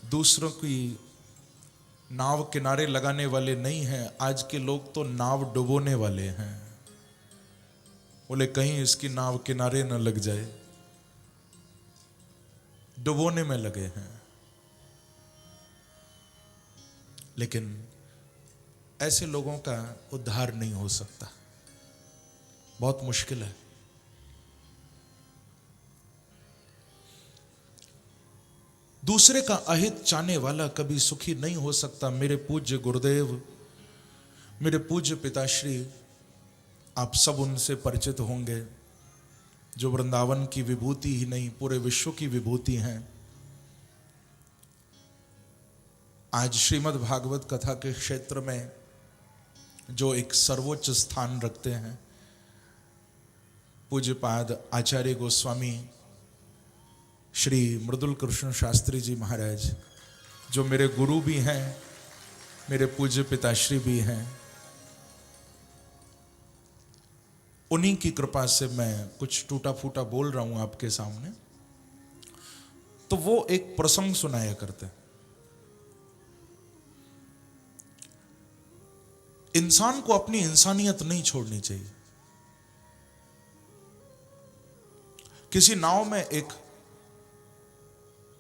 दूसरों की नाव किनारे लगाने वाले नहीं हैं, आज के लोग तो नाव डुबोने वाले हैं। बोले कहीं इसकी नाव किनारे न लग जाए, डुबोने में लगे हैं। लेकिन ऐसे लोगों का उद्धार नहीं हो सकता, बहुत मुश्किल है। दूसरे का अहित चाहने वाला कभी सुखी नहीं हो सकता। मेरे पूज्य गुरुदेव, मेरे पूज्य पिताश्री, आप सब उनसे परिचित होंगे जो वृंदावन की विभूति ही नहीं पूरे विश्व की विभूति हैं। आज श्रीमद् भागवत कथा के क्षेत्र में जो एक सर्वोच्च स्थान रखते हैं, पूज्यपाद आचार्य गोस्वामी श्री मृदुल कृष्ण शास्त्री जी महाराज, जो मेरे गुरु भी हैं, मेरे पूज्य पिताश्री भी हैं, उन्हीं की कृपा से मैं कुछ टूटा फूटा बोल रहा हूं आपके सामने। तो वो एक प्रसंग सुनाया करते। इंसान को अपनी इंसानियत नहीं छोड़नी चाहिए। किसी नाव में एक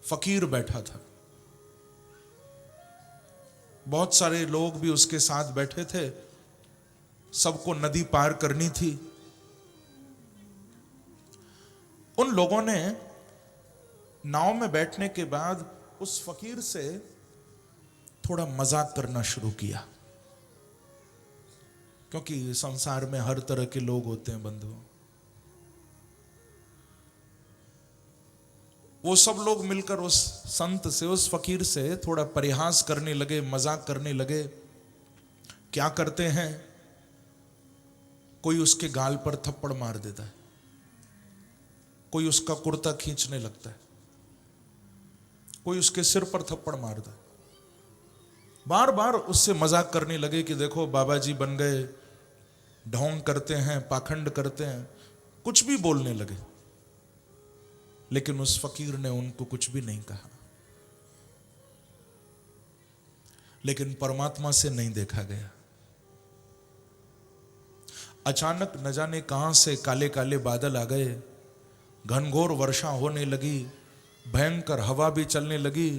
फकीर बैठा था, बहुत सारे लोग भी उसके साथ बैठे थे, सबको नदी पार करनी थी। उन लोगों ने नाव में बैठने के बाद उस फकीर से थोड़ा मजाक करना शुरू किया, क्योंकि संसार में हर तरह के लोग होते हैं बंधु। वो सब लोग मिलकर उस संत से, उस फकीर से थोड़ा परिहास करने लगे, मजाक करने लगे। क्या करते हैं, कोई उसके गाल पर थप्पड़ मार देता है, कोई उसका कुर्ता खींचने लगता है, कोई उसके सिर पर थप्पड़ मारता है। बार बार उससे मजाक करने लगे कि देखो बाबा जी बन गए, ढोंग करते हैं, पाखंड करते हैं, कुछ भी बोलने लगे। लेकिन उस फकीर ने उनको कुछ भी नहीं कहा। लेकिन परमात्मा से नहीं देखा गया। अचानक न जाने कहां से काले काले बादल आ गए, घनघोर वर्षा होने लगी, भयंकर हवा भी चलने लगी।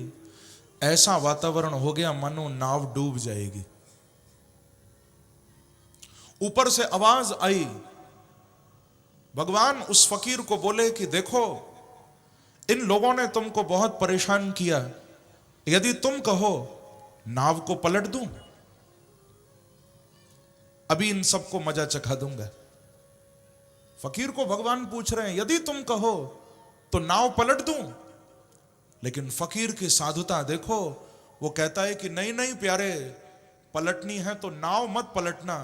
ऐसा वातावरण हो गया मानो नाव डूब जाएगी। ऊपर से आवाज आई, भगवान उस फकीर को बोले कि देखो इन लोगों ने तुमको बहुत परेशान किया, यदि तुम कहो नाव को पलट दूं, अभी इन सबको मजा चखा दूंगा। फकीर को भगवान पूछ रहे हैं यदि तुम कहो तो नाव पलट दूं। लेकिन फकीर की साधुता देखो, वो कहता है कि नहीं नहीं प्यारे, पलटनी है तो नाव मत पलटना,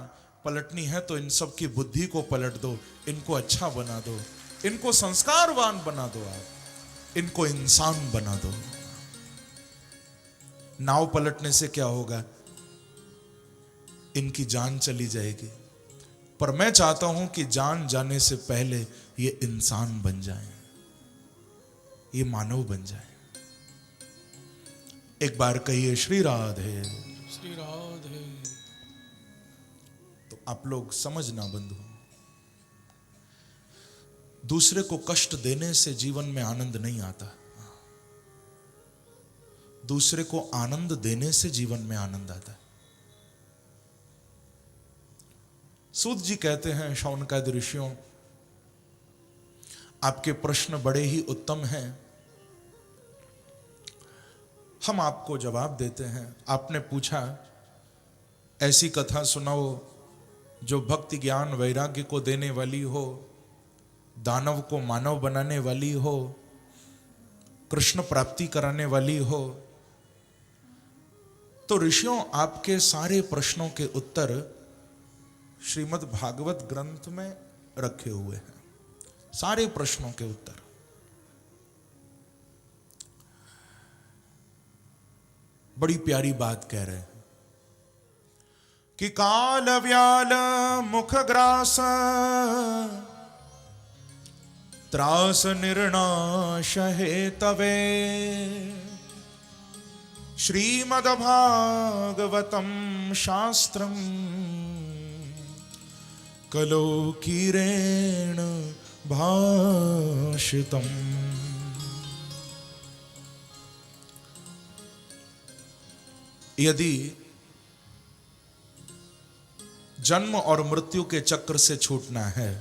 पलटनी है तो इन सब की बुद्धि को पलट दो, इनको अच्छा बना दो, इनको संस्कारवान बना दो, आप इनको इंसान बना दो। नाव पलटने से क्या होगा, इनकी जान चली जाएगी। पर मैं चाहता हूं कि जान जाने से पहले ये इंसान बन जाए, ये मानव बन जाए। एक बार कहिए श्री राधे, श्री राधे। तो आप लोग समझना बंधु, दूसरे को कष्ट देने से जीवन में आनंद नहीं आता, दूसरे को आनंद देने से जीवन में आनंद आता है। सूत जी कहते हैं शौनकादि ऋषियों, आपके प्रश्न बड़े ही उत्तम हैं, हम आपको जवाब देते हैं। आपने पूछा ऐसी कथा सुनाओ जो भक्ति ज्ञान वैराग्य को देने वाली हो, दानव को मानव बनाने वाली हो, कृष्ण प्राप्ति कराने वाली हो। तो ऋषियों आपके सारे प्रश्नों के उत्तर श्रीमद् भागवत ग्रंथ में रखे हुए हैं, सारे प्रश्नों के उत्तर। बड़ी प्यारी बात कह रहे हैं कि काल व्याल मुख ग्रास त्रास निर्णाश हे तवे, श्रीमद्भागवतं शास्त्रम् कलौकीरेण भाषितम्। यदि जन्म और मृत्यु के चक्र से छूटना है,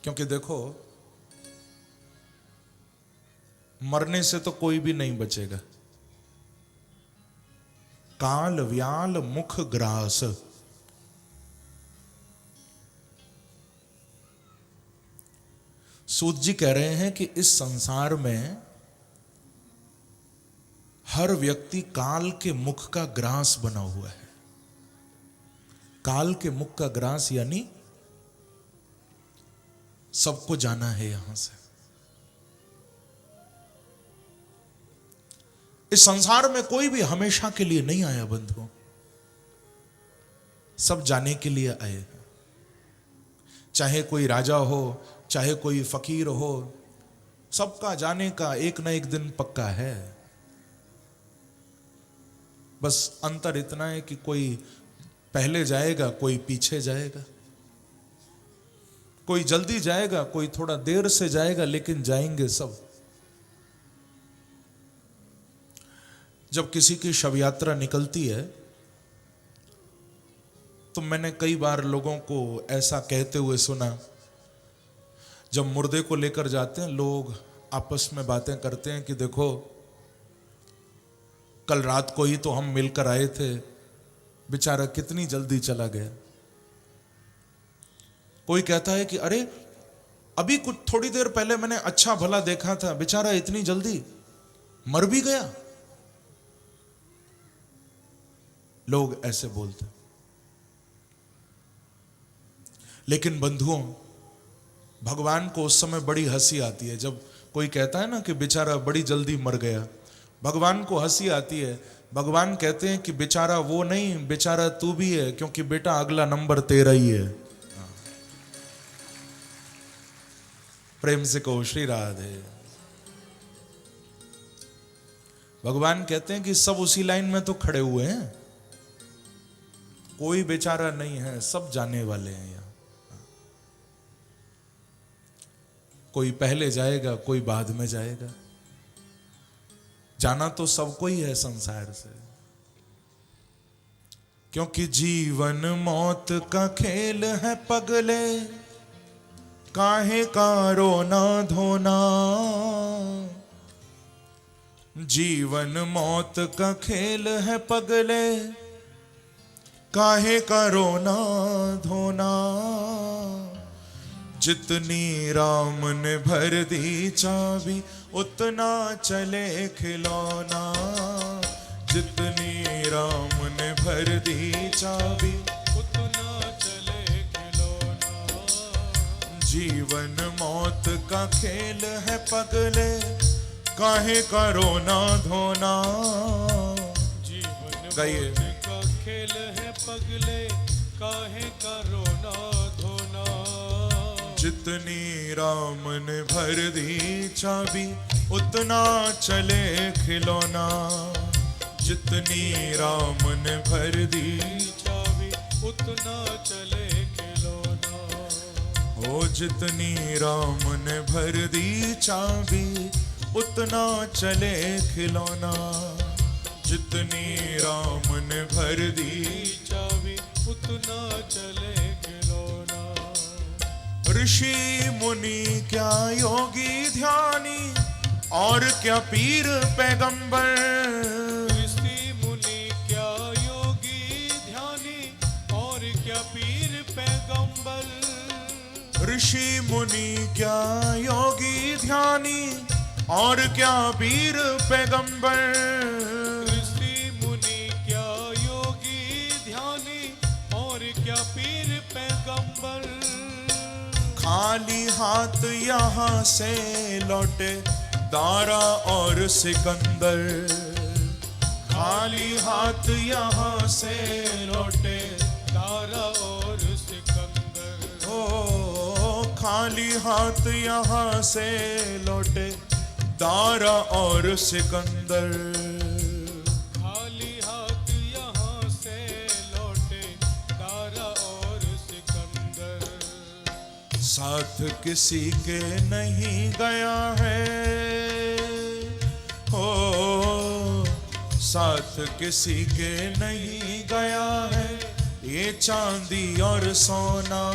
क्योंकि देखो मरने से तो कोई भी नहीं बचेगा। काल व्याल मुख ग्रास, सूत जी कह रहे हैं कि इस संसार में हर व्यक्ति काल के मुख का ग्रास बना हुआ है। काल के मुख का ग्रास यानी सबको जाना है यहां से। इस संसार में कोई भी हमेशा के लिए नहीं आया बंधुओं, सब जाने के लिए आए हैं। चाहे कोई राजा हो, चाहे कोई फकीर हो, सबका जाने का एक ना एक दिन पक्का है। बस अंतर इतना है कि कोई पहले जाएगा, कोई पीछे जाएगा, कोई जल्दी जाएगा, कोई थोड़ा देर से जाएगा, लेकिन जाएंगे सब। जब किसी की शव यात्रा निकलती है तो मैंने कई बार लोगों को ऐसा कहते हुए सुना, जब मुर्दे को लेकर जाते हैं लोग आपस में बातें करते हैं कि देखो कल रात को ही तो हम मिलकर आए थे, बेचारा कितनी जल्दी चला गया। कोई कहता है कि अरे अभी कुछ थोड़ी देर पहले मैंने अच्छा भला देखा था, बेचारा इतनी जल्दी मर भी गया। लोग ऐसे बोलते। लेकिन बंधुओं, भगवान को उस समय बड़ी हंसी आती है जब कोई कहता है ना कि बेचारा बड़ी जल्दी मर गया। भगवान को हंसी आती है। भगवान कहते हैं कि बेचारा वो नहीं, बेचारा तू भी है, क्योंकि बेटा अगला नंबर तेरा ही है। प्रेम से कहो श्री राधे। भगवान कहते हैं कि सब उसी लाइन में तो खड़े हुए हैं, कोई बेचारा नहीं है, सब जाने वाले हैं यहां। कोई पहले जाएगा, कोई बाद में जाएगा, जाना तो सबको ही है संसार से। क्योंकि जीवन मौत का खेल है पगले, काहे का रोना धोना। जीवन मौत का खेल है पगले, काहे का रोना धोना। जितनी राम ने भर दी चाबी, उतना चले खिलौना। जितनी राम ने भर दी चाबी, उतना चले खिलौना। जीवन मौत का खेल है पगले, काहे का रोना धोना। जीवन मौत का खेल है पगले, काहे का रोना धोना। जितनी राम ने भर दी चाबी, उतना चले खिलौना। जितनी राम ने भर दी चाबी, उतना चले खिलौना। ओ जितनी राम ने भर दी चाबी, उतना चले खिलौना। जितनी राम ने भर दी चाबी, उतना चले खिलौना। ऋषि मुनि क्या योगी ध्यानी, और क्या पीर पैगंबर। ऋषि मुनि क्या योगी ध्यानी, और क्या पीर पैगंबर। ऋषि मुनि क्या योगी ध्यानी, और क्या पीर पैगंबर। ऋषि मुनि क्या योगी ध्यानी, और क्या पीर पैगंबर। खाली हाथ यहाँ से लौटे दारा और सिकंदर। खाली हाथ यहाँ से लौटे दारा और सिकंदर। ओ खाली हाथ यहाँ से लौटे दारा और सिकंदर। खाली हाथ यहाँ से लौटे दारा और सिकंदर। साथ किसी के नहीं गया है, हो साथ किसी के नहीं गया है। ये चांदी और सोना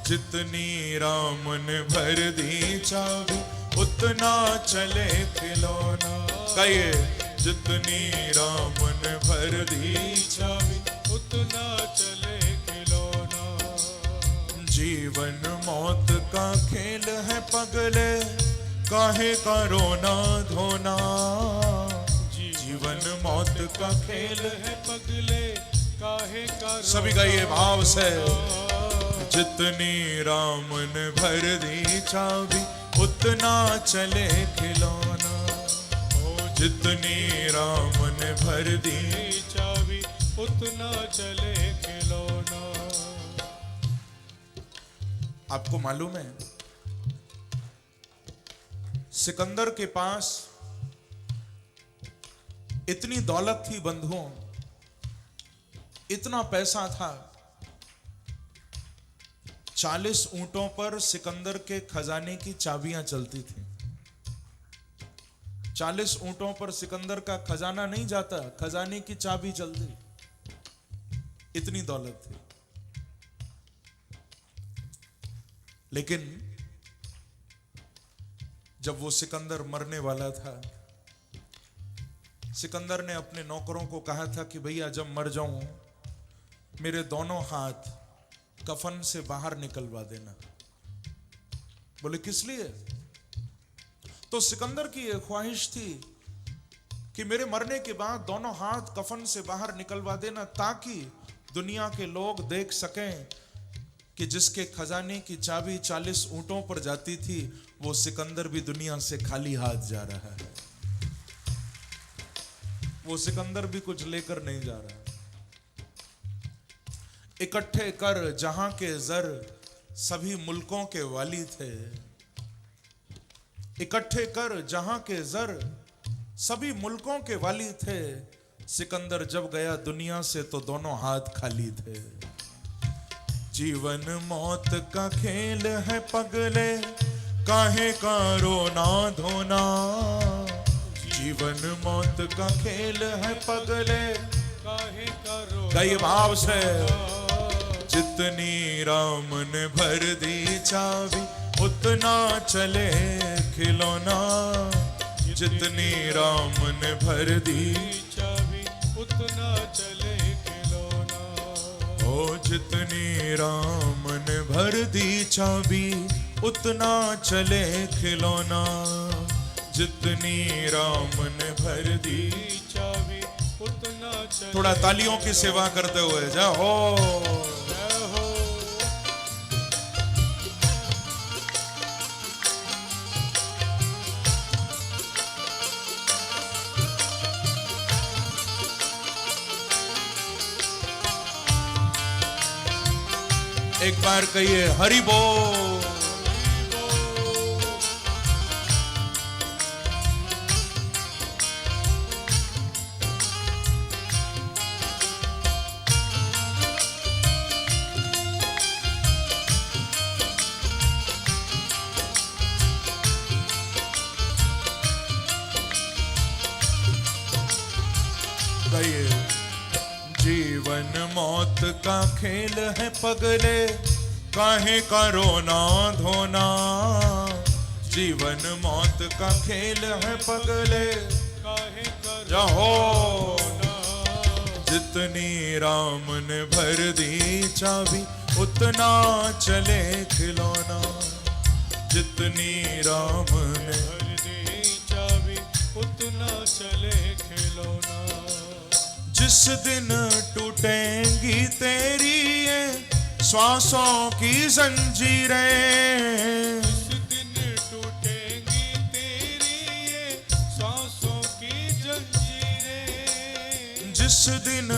जितनी राम ने भर दी चाबी, उतना चले खिलौना। कहिए, जितनी राम ने भर दी चाबी, उतना चले खिलौना। जीवन मौत का खेल है पगले, काहे का रोना धोना। जीवन मौत का खेल है पगले, काहे का सभी का ये भाव से। जितनी राम ने भर दी चाबी, उतना चले खिलौना। ओ जितनी राम ने भर दी चाबी, उतना चले खिलौना। आपको मालूम है, सिकंदर के पास इतनी दौलत थी बंधुओं, इतना पैसा था। 40 ऊंटों पर सिकंदर के खजाने की चाबियां चलती थी। 40 ऊंटों पर सिकंदर का खजाना नहीं जाता, खजाने की चाबी चलती। इतनी दौलत थी। लेकिन जब वो सिकंदर मरने वाला था, सिकंदर ने अपने नौकरों को कहा था कि भैया जब मर जाऊं, मेरे दोनों हाथ कफन से बाहर निकलवा देना। बोले किस लिए? तो सिकंदर की यह ख्वाहिश थी कि मेरे मरने के बाद दोनों हाथ कफन से बाहर निकलवा देना, ताकि दुनिया के लोग देख सकें कि जिसके खजाने की चाबी 40 ऊंटों पर जाती थी, वो सिकंदर भी दुनिया से खाली हाथ जा रहा है। वो सिकंदर भी कुछ लेकर नहीं जा रहा। इकट्ठे कर जहां के जर, सभी मुल्कों के वाली थे। इकट्ठे कर जहां के जर, सभी मुल्कों के वाली थे। सिकंदर जब गया दुनिया से तो दोनों हाथ खाली थे। जीवन मौत का खेल है पगले, काहे का रोना धोना। जीवन मौत का खेल है पगले, काहे का रोना। कई भाव से। जितनी राम ने भर दी चाबी, उतना चले खिलौना। जितनी राम ने भर दी चाबी, उतना चले खिलौना। ओ जितनी राम ने भर दी चाबी, उतना चले खिलौना। जितनी राम ने भर दी चाबी, उतना चले। थोड़ा तालियों की सेवा करते हुए जय हो। एक बार कहिए हरि बोल। जीवन मौत का खेल है पगले, काहे का रोना धोना। जीवन मौत का खेल है पगले, काहे का जहो। जितनी राम ने भर दी चाबी, उतना चले खिलौना। जितनी राम ने भर दी चाबी, उतना चले खिलौना। जिस दिन टूटेंगी तेरी ये श्वासों की जंजीरें। जिस दिन टूटेंगी तेरी ये सांसों की जंजीरें। जिस दिन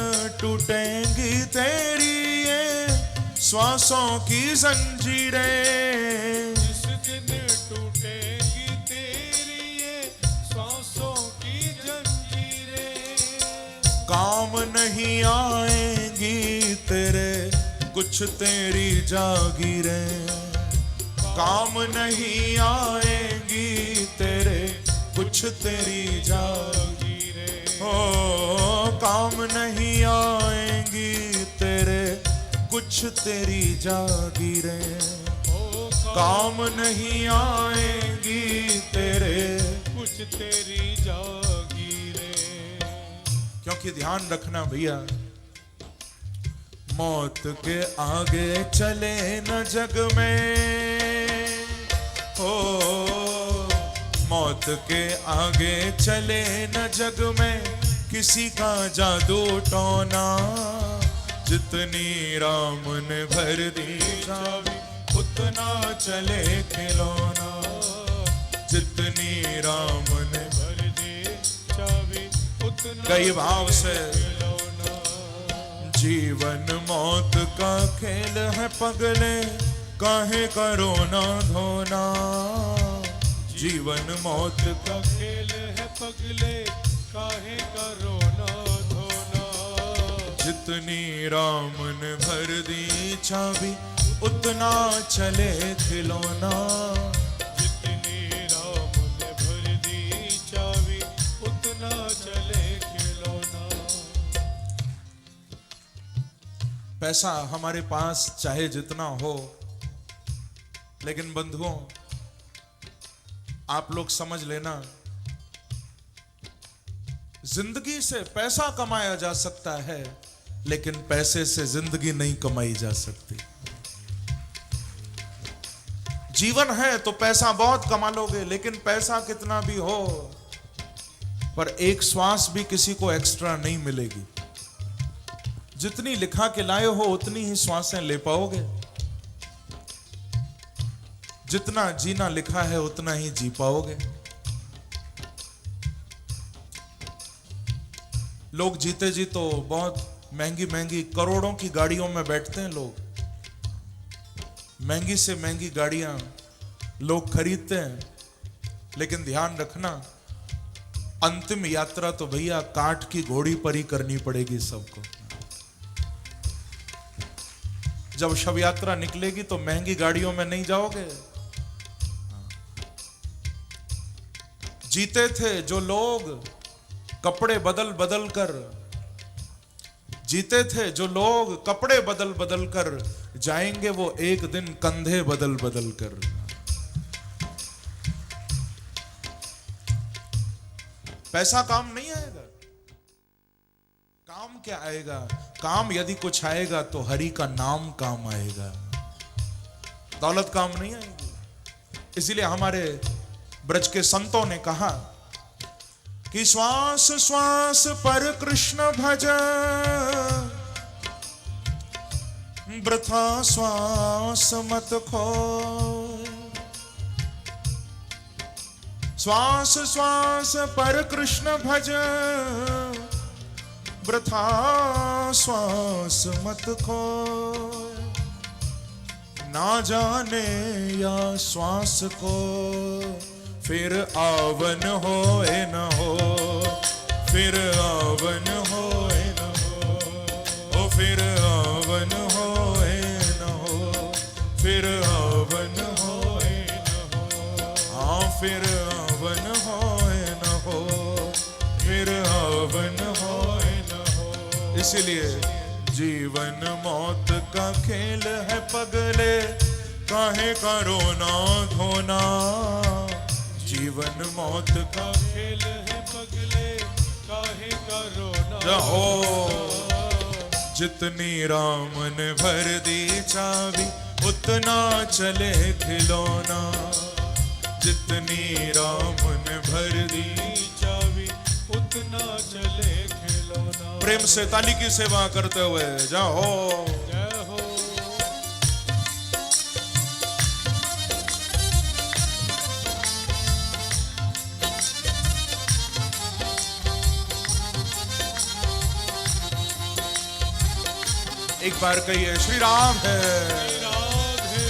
टूटेंगी तेरी ये श्वासों की जंजीरें। जिस दिन टूटेंगी तेरी नहीं आएंगी तेरे कुछ तेरी जागीरें, काम नहीं आएंगी तेरे कुछ तेरी जागीरें। ओ काम नहीं आएंगी तेरे कुछ तेरी जागीरें, काम नहीं आएंगी तेरे कुछ तेरी जागीरें। क्योंकि ध्यान रखना भैया, मौत के आगे चले न जग में, ओ मौत के आगे चले न जग में किसी का जादू टोना, जितनी राम ने भर दी चाबी उतना चले खिलौना, जितनी राम ने भर दी चाबी उतना कई भाव से खिलौना। जीवन मौत का खेल है पगले, काहे करो ना धोना, जीवन मौत का खेल है पगले, काहे करो ना धोना, जितनी राम ने भर दी चाबी उतना चले खिलौना, जितनी राम ने भर दी चाबी उतना चले खिलौना। पैसा हमारे पास चाहे जितना हो, लेकिन बंधुओं आप लोग समझ लेना, जिंदगी से पैसा कमाया जा सकता है, लेकिन पैसे से जिंदगी नहीं कमाई जा सकती। जीवन है तो पैसा बहुत कमा लोगे, लेकिन पैसा कितना भी हो पर एक श्वास भी किसी को एक्स्ट्रा नहीं मिलेगी। जितनी लिखा के लाए हो उतनी ही श्वासें ले पाओगे, जितना जीना लिखा है उतना ही जी पाओगे। लोग जीते जी तो बहुत महंगी महंगी करोड़ों की गाड़ियों में बैठते हैं, लोग महंगी से महंगी गाड़ियां लोग खरीदते हैं, लेकिन ध्यान रखना अंतिम यात्रा तो भैया काठ की घोड़ी पर ही करनी पड़ेगी सबको। जब शव यात्रा निकलेगी तो महंगी गाड़ियों में नहीं जाओगे। जीते थे जो लोग कपड़े बदल बदल कर, जीते थे जो लोग कपड़े बदल बदल कर, जाएंगे वो एक दिन कंधे बदल बदल कर। पैसा काम नहीं आएगा, काम क्या आएगा? काम यदि कुछ आएगा तो हरि का नाम काम आएगा, दौलत काम नहीं आएगी। इसलिए हमारे ब्रज के संतों ने कहा कि श्वास श्वास पर कृष्ण भज, वृथा श्वास मत खो। श्वास श्वास पर कृष्ण भज, वृथा श्वास मत खो। ना जाने या श्वास को फिर आवन होए न हो, फिर आवन होए न हो, ओ फिर आवन होए न हो, फिर आवन होए न हो, हाँ फिर आवन होए न हो, फिर आवन होए न हो। इसलिए जीवन मौत का खेल है पगले, काहे करो ना धोना। जीवन मौत का खेल है पगले, काहे करो ना रहो। जितनी राम ने भर दी चाबी उतना चले खिलौना, जितनी राम ने भर दी चाबी उतना चले खिलौना। प्रेम से ताली की सेवा करते हुए जाओ। जय हो। एक बार कहिए श्री राम है। राधे।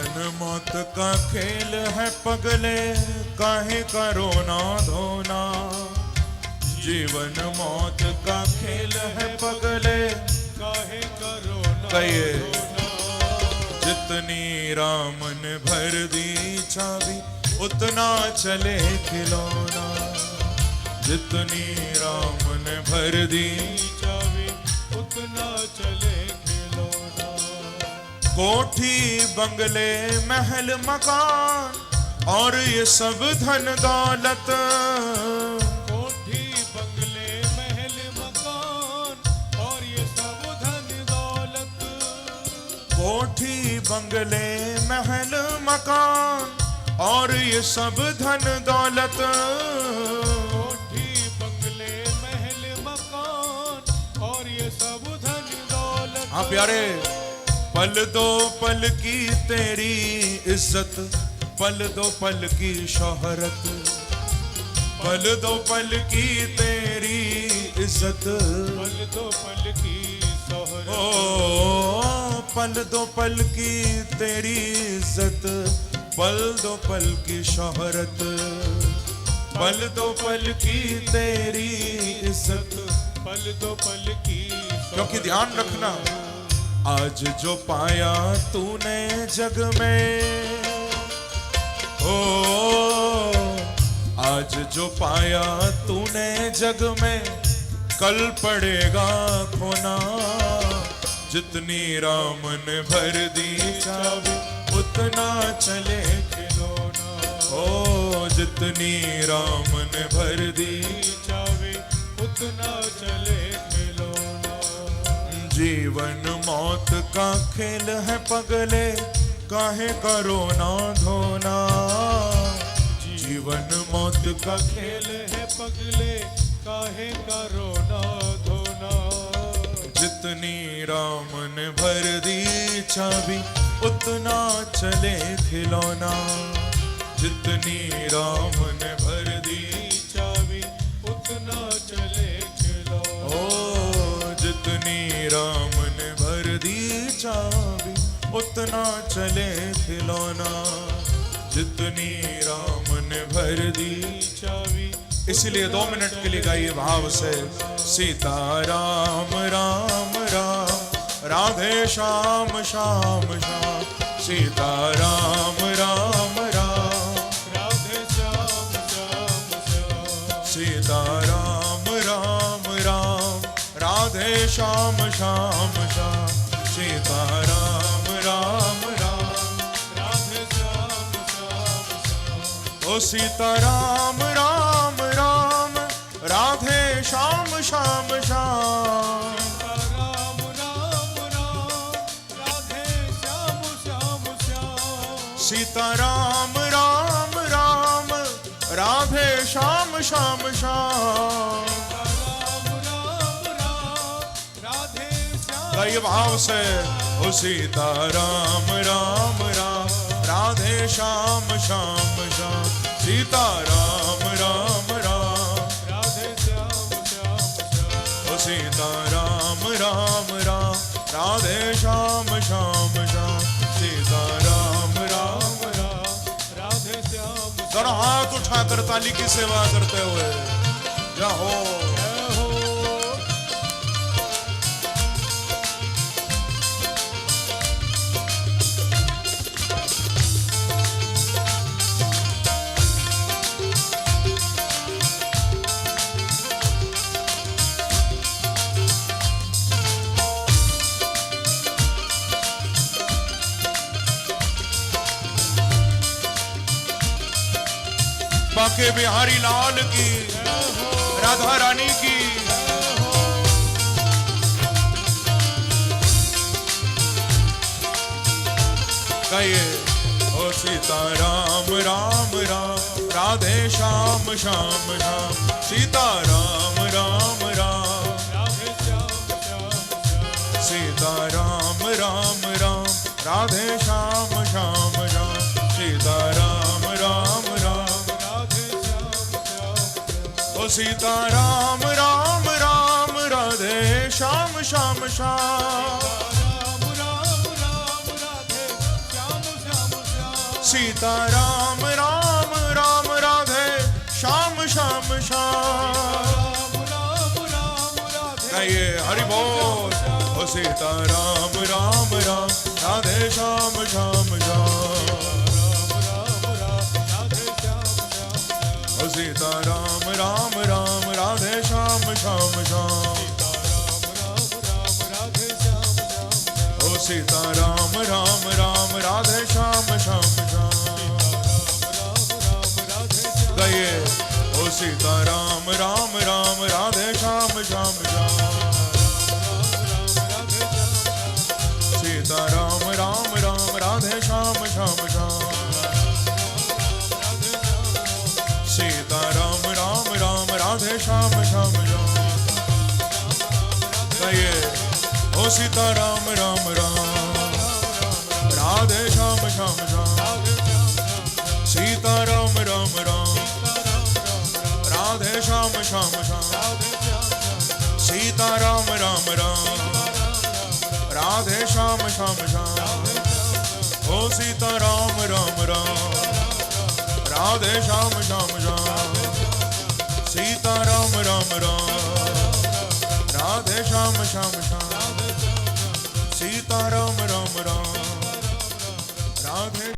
जीवन मौत का खेल है पगले, काहे करो ना धोना। जीवन मौत का खेल है पगले, काहे करो ना कहिए। धोना। जितनी राम ने भर दी चाबी, उतना चले खिलौना। जितनी राम ने भर दी चाबी, उतना चले खिलौना। कोठी बंगले महल मकान और ये सब धन दौलत। कोठी बंगले महल मकान और ये सब धन दौलत। कोठी बंगले महल मकान और ये सब धन दौलत। कोठी बंगले महल मकान और ये सब धन दौलत। हाँ प्यारे, पल दो पल की तेरी इज्जत, पल दो पल की शोहरत। पल दो पल की तेरी इज्जत, पल दो पल की शोहरत। ओ पल दो पल की तेरी इज्जत, पल दो पल की शोहरत। पल दो पल की तेरी इज्जत, पल दो पल की शोहरत। क्योंकि ध्यान रखना, आज जो पाया तूने जग में, ओ आज जो पाया तूने जग में, कल पड़ेगा खोना। जितनी राम ने भर दी चाबी, उतना चले खिलौना। ओ जितनी राम ने भर दी चाबी, उतना चले खिलौना। जीवन मौत का खेल है पगले, काहे करो ना धोना। जीवन मौत का खेल है पगले, काहे करो ना धोना। जितनी राम ने भर दी चाबी, उतना चले खिलौना। जितनी राम ने भर दी चाबी, उतना चले खिलौना। ओ जितनी राम ने भर दी चाबी, उतना चले खिलौना। जितनी राम ने भर दी चाबी। इसलिए 2 मिनट के लिए गाइए भाव से। सीता राम राम राम, राधे श्याम श्याम श्याम। सीता राम राम राम, राधे श्याम श्याम श्याम। सीता राम राम राम, राधे श्याम श्याम श्याम। सीता राम राम राम, राधे श्याम श्याम श्याम। ओ सीता राम राम राम, राधे श्याम श्याम श्याम। राम राम राम, राधे श्याम श्याम श्याम। सीता राम राम राम, राधे श्याम श्याम श्याम। राम राम राम, राधे श्याम। गाइए भाव से। ओ सीता राम राम राम, राधे श्याम श्याम श्याम। सीता राम राम राम, राधे श्याम श्याम श्याम। ओ सीता राम राम राम, राधे श्याम श्याम श्याम। सीता राम राम राम। राधे श्याम दोनों हाथ उठाकर ताली की सेवा करते हुए जाओ। जय हो। बाके बिहारी लाल की, राधा रानी की। कहिए ओ सीता राम राम राम, राधे श्याम श्याम श्याम। सीता राम राम राम, राधे श्याम श्याम श्याम। सीता राम राम राम, राधे श्याम श्याम श्याम। सीता राम राम राम, राधे श्याम श्याम श्याम। ओ सीता राम राम राम, राधे श्याम श्याम श्याम। राम राम राम, राधे श्याम श्याम सीता राम राम राम राधे श्याम श्याम श्याम। राम राम राधे गाइए हरि बोल। ओ सीता राम राम राम राधे श्याम श्याम श्याम। राधे श्याम श्याम श्याम। ओ सीता राम राम राम राधे श्याम श्याम श्याम। राधे श्याम श्याम श्याम। ओ सीता राम राम राम राधे श्याम श्याम श्याम। गाइए ओ सीता राम राम राम राधे श्याम श्याम श्याम। सीता राम राम राम राधे श्याम श्याम श्याम। सीता राम राम राम राधे श्याम श्याम श्याम। गाइए ओ सीता राम राम राम राधे श्याम श्याम श्याम। सीता राम राम राम राधे श्याम श्याम श्याम। सीता राम राम राम राधे श्याम श्याम श्याम। ओ सीता राम राम राम राधे श्याम श्याम श्याम। सीता राम राम राम राधे श्याम श्याम श्याम। सीता राम राम राम राधे